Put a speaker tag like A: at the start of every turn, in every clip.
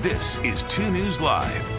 A: This is 2 News Live.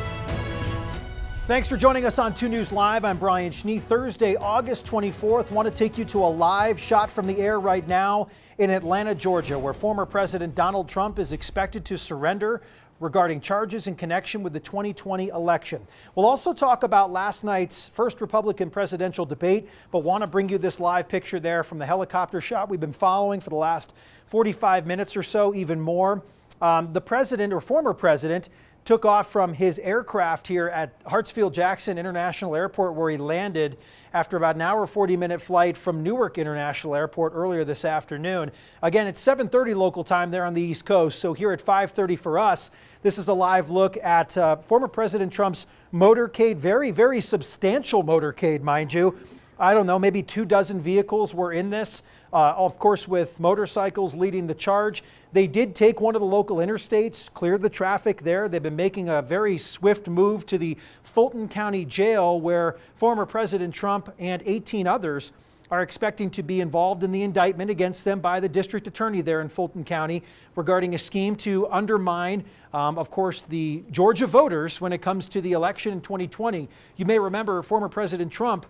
B: Thanks for joining us on 2 News Live. I'm Brian Schnee. Thursday, August 24th. Want to take you to a live shot from the air right now in Atlanta, Georgia, where former President Donald Trump is expected to surrender regarding charges in connection with the 2020 election. We'll also talk about last night's first Republican presidential debate, but want to bring you this live picture there from the helicopter shot we've been following for the last 45 minutes or so, even more. The president, or former president, took off from his aircraft here at Hartsfield-Jackson International Airport, where he landed after about an hour, 40-minute flight from Newark International Airport earlier this afternoon. Again, it's 7:30 local time there on the East Coast, so here at 5:30 for us, this is a live look at former President Trump's motorcade, very, very substantial motorcade, mind you. I don't know, maybe 24 vehicles were in this, of course, with motorcycles leading the charge. They did take one of the local interstates, cleared the traffic there. They've been making a very swift move to the Fulton County Jail, where former President Trump and 18 others are expecting to be involved in the indictment against them by the district attorney there in Fulton County regarding a scheme to undermine, of course, the Georgia voters when it comes to the election in 2020. You may remember former President Trump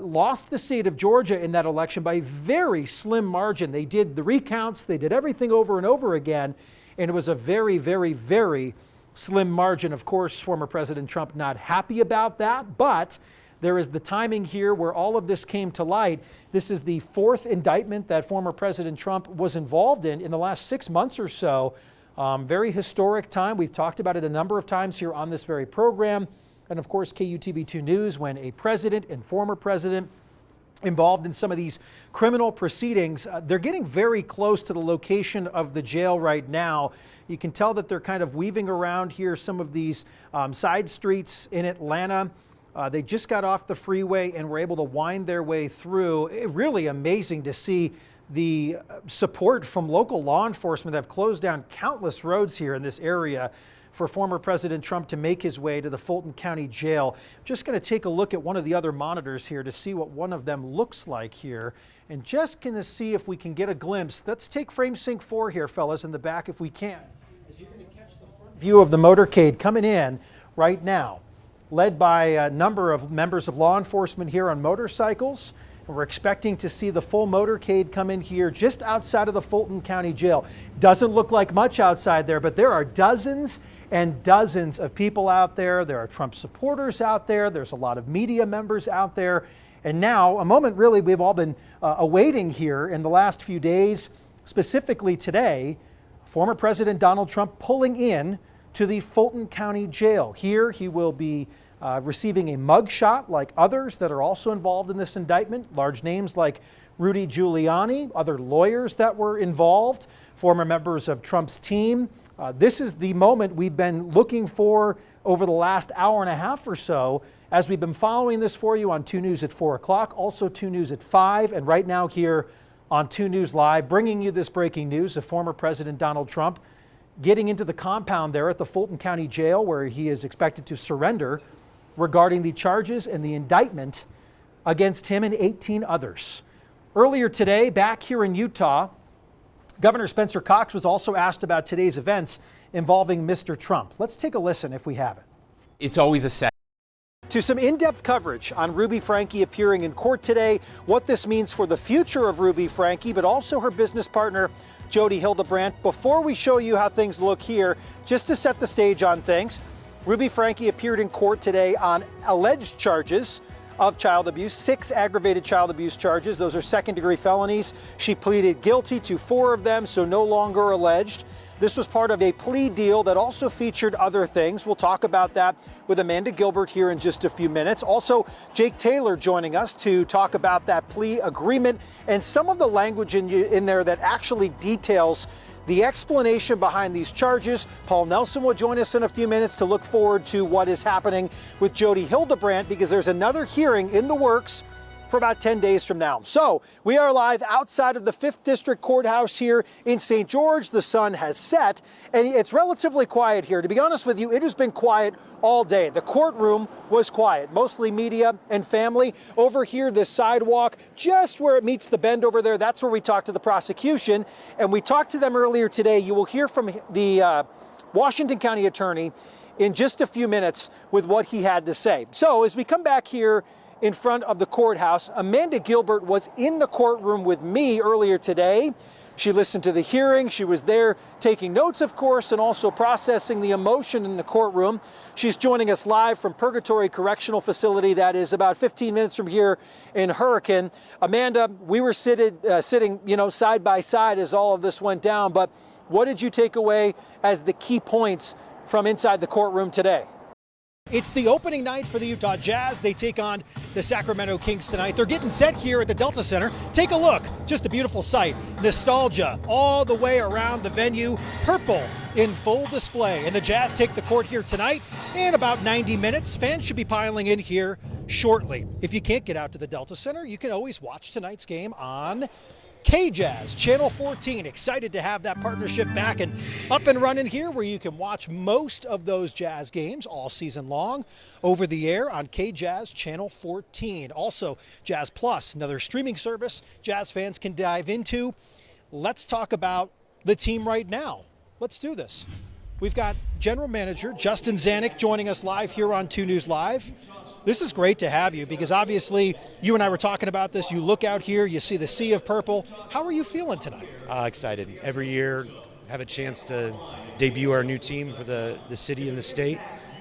B: lost the state of Georgia in that election by a very slim margin. They did the recounts, they did everything over and over again, and it was a very, very, very slim margin. Of course, former President Trump not happy about that, but there is the timing here where all of this came to light. This is the fourth indictment that former President Trump was involved in the last 6 months or so. Very historic time. We've talked about it a number of times here on this very program. And of course, KUTV2 News, when a president and former president involved in some of these criminal proceedings, they're getting very close to the location of the jail right now. You can tell that they're kind of weaving around here some of these side streets in Atlanta. They just got off the freeway and were able to wind their way through. Really amazing to see the support from local law enforcement that have closed down countless roads here in this area for former President Trump to make his way to the Fulton County Jail. Just going to take a look at one of the other monitors here to see what one of them looks like here, and just going to see if we can get a glimpse. Let's take frame sync 4 here, fellas, in the back if we can. As you're going to catch the front view of the motorcade coming in right now, led by a number of members of law enforcement here on motorcycles. And we're expecting to see the full motorcade come in here just outside of the Fulton County Jail. Doesn't look like much outside there, but there are dozens and dozens of people out there. There are Trump supporters out there. There's a lot of media members out there. And now, a moment really we've all been awaiting here in the last few days, specifically today, former President Donald Trump pulling in to the Fulton County Jail. Here he will be receiving a mugshot like others that are also involved in this indictment. Large names like Rudy Giuliani, other lawyers that were involved, former members of Trump's team. This is the moment we've been looking for over the last hour and a half or so, as we've been following this for you on 2 News at 4 o'clock, also 2 News at 5, and right now here on 2 News Live, bringing you this breaking news of former President Donald Trump getting into the compound there at the Fulton County Jail, where he is expected to surrender regarding the charges and the indictment against him and 18 others. Earlier today, back here in Utah, Governor Spencer Cox was also asked about today's events involving Mr. Trump. Let's take a listen if we have it.
C: It's always a sad.
B: To some in-depth coverage on Ruby Franke appearing in court today, what this means for the future of Ruby Franke, but also her business partner, Jody Hildebrandt. Before we show you how things look here, just to set the stage on things, Ruby Franke appeared in court today on alleged charges of child abuse, 6 aggravated child abuse charges. Those are second-degree felonies. She pleaded guilty to 4 of them, so no longer alleged. This was part of a plea deal that also featured other things. We'll talk about that with Amanda Gilbert here in just a few minutes. Also, Jake Taylor joining us to talk about that plea agreement and some of the language in there that actually details the explanation behind these charges. Paul Nelson will join us in a few minutes to look forward to what is happening with Jody Hildebrandt, because there's another hearing in the works for about 10 days from now. So we are live outside of the 5th District Courthouse here in St. George. The sun has set and it's relatively quiet here. To be honest with you, it has been quiet all day. The courtroom was quiet, mostly media and family. Over here, this sidewalk, just where it meets the bend over there, that's where we talked to the prosecution. And we talked to them earlier today. You will hear from the Washington County Attorney, in just a few minutes with what he had to say. So as we come back here in front of the courthouse, Amanda Gilbert was in the courtroom with me earlier today. She listened to the hearing. She was there taking notes, of course, and also processing the emotion in the courtroom. She's joining us live from Purgatory Correctional Facility, that is about 15 minutes from here in Hurricane. Amanda, we were sitting, side by side as all of this went down, but what did you take away as the key points from inside the courtroom today? It's the opening night for the Utah Jazz. They take on the Sacramento Kings tonight. They're getting set here at the Delta Center. Take a look, just a beautiful sight. Nostalgia all the way around the venue. Purple in full display. And the Jazz take the court here tonight in about 90 minutes. Fans should be piling in here shortly. If you can't get out to the Delta Center, you can always watch tonight's game on KJazz, Channel 14. Excited to have that partnership back and up and running here, where you can watch most of those Jazz games all season long over the air on KJazz Channel 14. Also, Jazz Plus, another streaming service Jazz fans can dive into. Let's talk about the team right now. Let's do this. We've got General Manager Justin Zanuck joining us live here on 2 News Live. This is great to have you, because obviously you and I were talking about this. You look out here, you see the sea of purple. How are you feeling tonight?
C: Excited. Every year have a chance to debut our new team for the city and the state.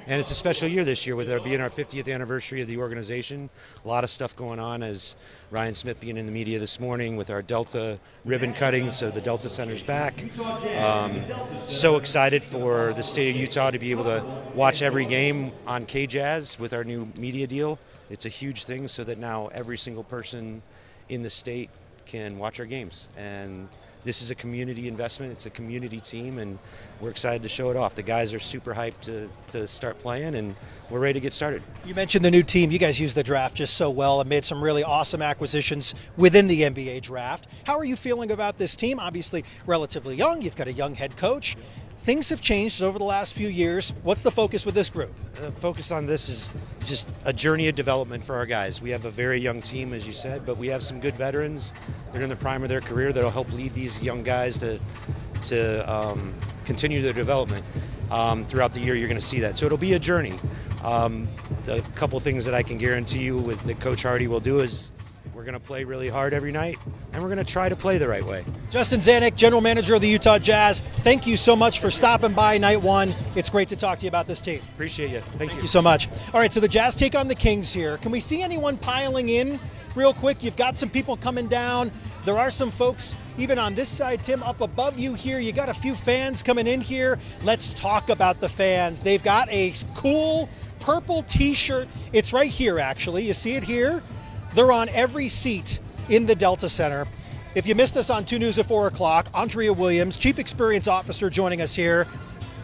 C: And it's a special year this year, with it being our 50th anniversary of the organization. A lot of stuff going on, as Ryan Smith being in the media this morning with our Delta ribbon cutting, so the Delta Center's back. So excited for the state of Utah to be able to watch every game on KJazz with our new media deal. It's a huge thing, so that now every single person in the state can watch our games. And this is a community investment. It's a community team, and we're excited to show it off. The guys are super hyped to start playing, and we're ready to get started. You
B: mentioned the new team. You guys used the draft just so well and made some really awesome acquisitions within the NBA draft. How are you feeling about this team? Obviously relatively young. You've got a young head coach. Things have changed over the last few years. What's the focus with this group?
C: The focus on this is just a journey of development for our guys. We have a very young team, as you said, but we have some good veterans. They're in the prime of their career that'll help lead these young guys to continue their development. Throughout the year, you're going to see that. So it'll be a journey. The couple things that I can guarantee you that Coach Hardy will do is we're going to play really hard every night, and we're going to try to play the right way.
B: Justin Zanuck, General Manager of the Utah Jazz, thank you so much for stopping by night one. It's great to talk to you about this team.
C: Appreciate you. Thank you
B: so much. All right, so the Jazz take on the Kings here. Can we see anyone piling in real quick? You've got some people coming down. There are some folks even on this side, Tim, up above you here. You got a few fans coming in here. Let's talk about the fans. They've got a cool purple t-shirt. It's right here, actually. You see it here? They're on every seat in the Delta Center. If you missed us on 2 News at 4 o'clock, Andrea Williams, Chief Experience Officer, joining us here.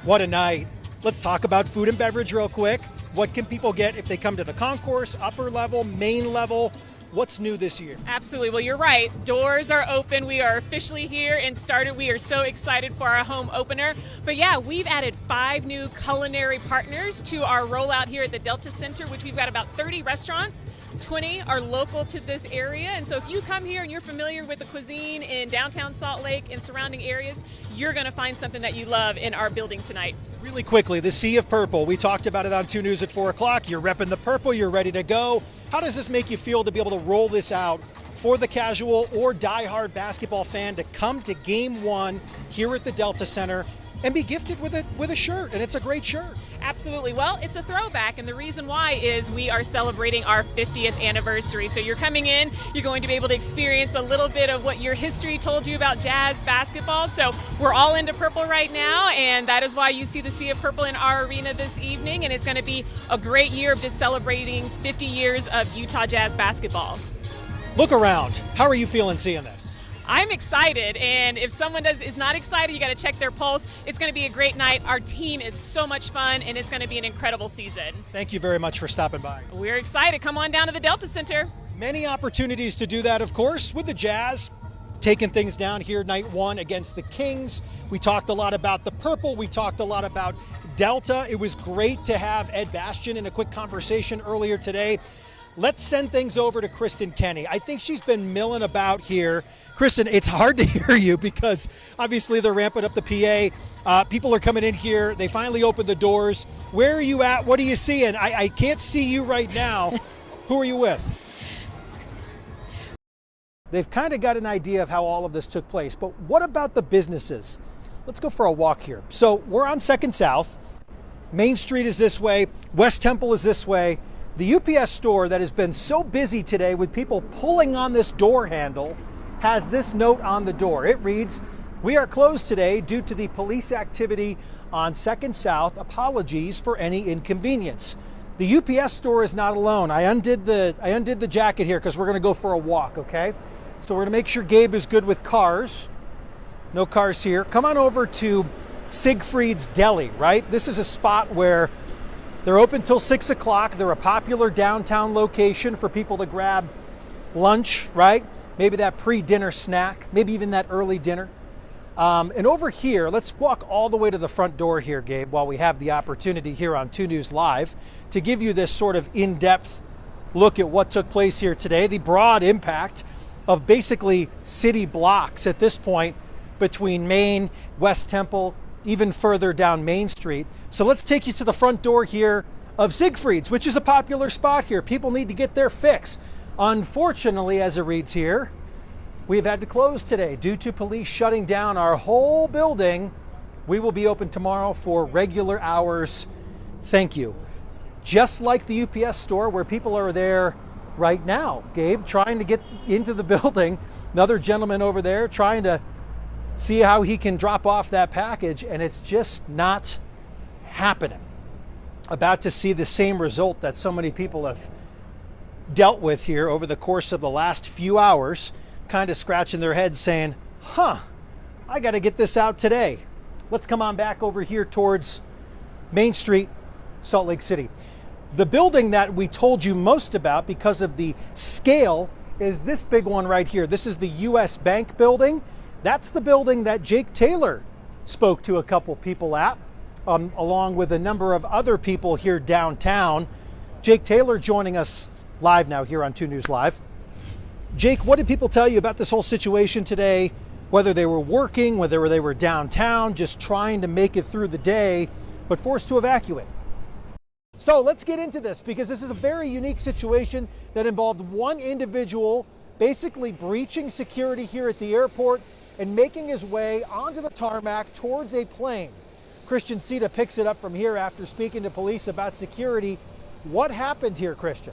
B: What a night. Let's talk about food and beverage real quick. What can people get if they come to the concourse, upper level, main level? What's new this year?
D: Absolutely. Well, you're right. Doors are open. We are officially here and started. We are so excited for our home opener. But yeah, we've added 5 new culinary partners to our rollout here at the Delta Center, which we've got about 30 restaurants. 20 are local to this area. And so if you come here and you're familiar with the cuisine in downtown Salt Lake and surrounding areas, you're going to find something that you love in our building tonight.
B: Really quickly, the Sea of Purple. We talked about it on 2 News at 4 o'clock. You're repping the purple. You're ready to go. How does this make you feel to be able to roll this out for the casual or diehard basketball fan to come to Game 1 here at the Delta Center and be gifted with a shirt? And it's a great shirt.
D: Absolutely. Well, it's a throwback, and the reason why is we are celebrating our 50th anniversary. So you're coming in, you're going to be able to experience a little bit of what your history told you about Jazz basketball. So we're all into purple right now, and that is why you see the Sea of Purple in our arena this evening, and it's going to be a great year of just celebrating 50 years of Utah Jazz basketball.
B: Look around. How are you feeling seeing this?
D: I'm excited, and if someone is not excited, you got to check their pulse. It's going to be a great night. Our team is so much fun, and it's going to be an incredible season.
B: Thank you very much for stopping by.
D: We're excited. Come on down to the Delta Center.
B: Many opportunities to do that, of course, with the Jazz taking things down here night 1 against the Kings. We talked a lot about the purple. We talked a lot about Delta. It was great to have Ed Bastian in a quick conversation earlier today. let's send things over to Kristen Kenny. I think she's been milling about here. Kristen, it's hard to hear you because obviously they're ramping up the PA. People are coming in here. They finally opened the doors. Where are you at? What are you seeing? I can't see you right now. Who are you with? They've kind of got an idea of how all of this took place, but what about the businesses? Let's go for a walk here. So we're on 2nd South. Main Street is this way. West Temple is this way. The UPS store that has been so busy today with people pulling on this door handle has this note on the door. It reads, "We are closed today due to the police activity on 2nd South. Apologies for any inconvenience." The UPS store is not alone. I undid the jacket here because we're going to go for a walk, okay? So we're going to make sure Gabe is good with cars. No cars here. Come on over to Siegfried's Deli, right? This is a spot where they're open till 6 o'clock. They're a popular downtown location for people to grab lunch, right? Maybe that pre-dinner snack, maybe even that early dinner. And over here, let's walk all the way to the front door here, Gabe, while we have the opportunity here on 2 News Live to give you this sort of in-depth look at what took place here today, the broad impact of basically city blocks at this point between Main, West Temple, even further down Main Street. So let's take you to the front door here of Siegfried's, which is a popular spot here. People need to get their fix. Unfortunately, as it reads here, we've had to close today due to police shutting down our whole building. We will be open tomorrow for regular hours. Thank you. Just like the UPS store where people are there right now, Gabe, trying to get into the building. Another gentleman over there trying to see how he can drop off that package, and it's just not happening. About to see the same result that so many people have dealt with here over the course of the last few hours, kind of scratching their heads saying, I got to get this out today. Let's come on back over here towards Main Street, Salt Lake City. The building that we told you most about because of the scale is this big one right here. This is the US Bank building. That's the building that Jake Taylor spoke to a couple people at, along with a number of other people here downtown. Jake Taylor joining us live now here on 2 News Live. Jake, what did people tell you about this whole situation today? Whether they were working, whether they were downtown, just trying to make it through the day, but forced to evacuate. So let's get into this because this is a very unique situation that involved one individual basically breaching security here at the airport and making his way onto the tarmac towards a plane. Christian Sita picks it up from here after speaking to police about security. What happened here, Christian?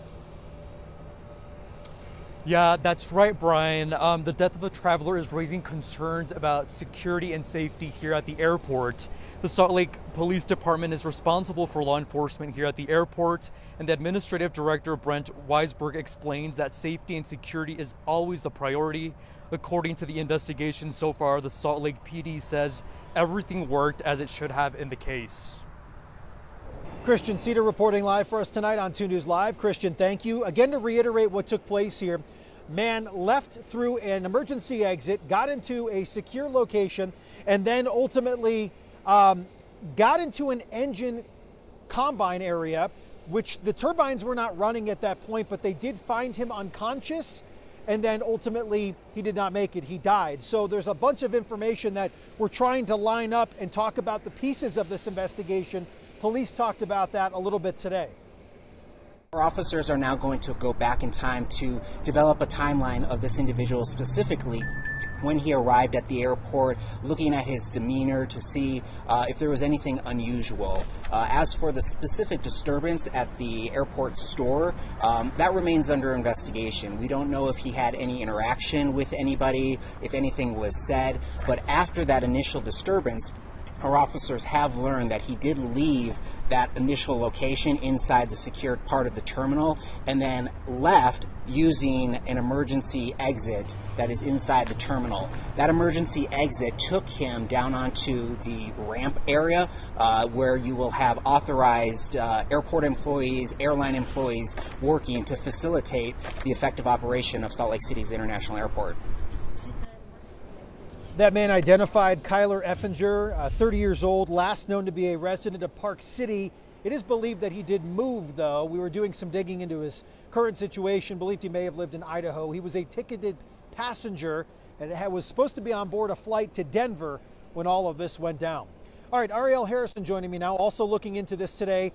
E: Yeah, that's right, Brian. The death of a traveler is raising concerns about security and safety here at the airport. The Salt Lake Police Department is responsible for law enforcement here at the airport, and the Administrative Director, Brent Weisberg, explains that safety and security is always the priority. According to the investigation so far, the Salt Lake PD says everything worked as it should have in the case.
B: Christian Sita reporting live for us tonight on 2 News Live. Christian, thank you. Again, to reiterate what took place here, man left through an emergency exit, got into a secure location, and then ultimately got into an engine combine area, which the turbines were not running at that point, but they did find him unconscious, and then ultimately he did not make it. He died. So there's a bunch of information that we're trying to line up and talk about the pieces of this investigation. Police talked about that a little bit today.
F: Our officers are now going to go back in time to develop a timeline of this individual, specifically when he arrived at the airport, looking at his demeanor to see if there was anything unusual. As for the specific disturbance at the airport store, that remains under investigation. We don't know if he had any interaction with anybody, if anything was said, but after that initial disturbance, our officers have learned that he did leave that initial location inside the secured part of the terminal and then left using an emergency exit that is inside the terminal. That emergency exit took him down onto the ramp area where you will have authorized airport employees, airline employees working to facilitate the effective operation of Salt Lake City's international airport.
B: That man identified Kyler Effinger, 30 years old, last known to be a resident of Park City. It is believed that he did move, though. We were doing some digging into his current situation, believed he may have lived in Idaho. He was a ticketed passenger and was supposed to be on board a flight to Denver when all of this went down. All right, Ariel Harrison joining me now, also looking into this today.